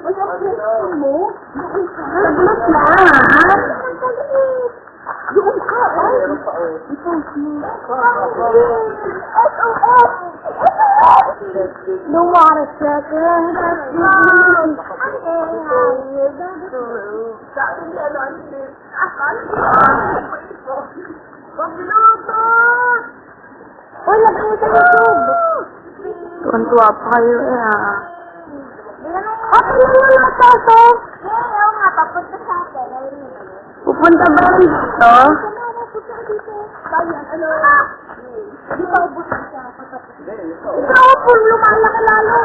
Uy, ang preso mo? Saglit lang, ha? Doon ka, ay. I-post mo. SOS! No water second. Sabi niya, ano, akala ko. Pagbiluto! Uy, lagay mo sa YouTube. Tuwan-tuwa pa kayo eh, ha? Open mo na ito, to. Oo nga, papunta sa akin. Pupunta ba rin dito? Bayan, ano? Di ba ubus siya? Ikaw po, lumalaki lalo.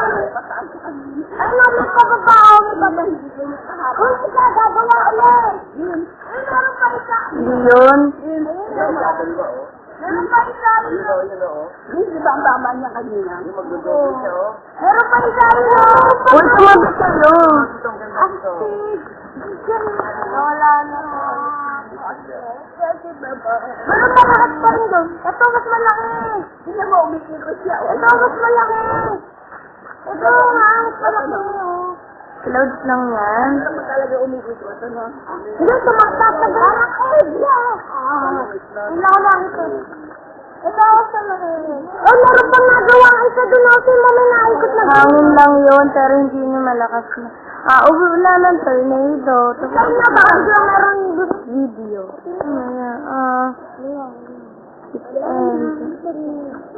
Ay, namin pababao. Kung siya, gagawa ulit. Ay, meron pa isa. Hindi yun. Meron pa isa. Yun, di ba ang tama niya kanina? Meron pa isa. Uy, tumabi kayo. Wala na. Meron pa lahat pa rin doon. Ito, mas malaki. Hindi mo, umikikot siya. Ito, mas malaki. Ito nga, mas malaki. Clouds lang yan. Ito mo talaga umikikot, ano? Hindi, tumaktatak lang. Ilalang ito. Ito, sa laki. Oh, meron pang nagawa ang isa doon. Kasi mo may naikot na. Hangin lang yun, pero hindi na malakas na. Wala ng tornado. Saan na ba? Ang meron Video. 6 and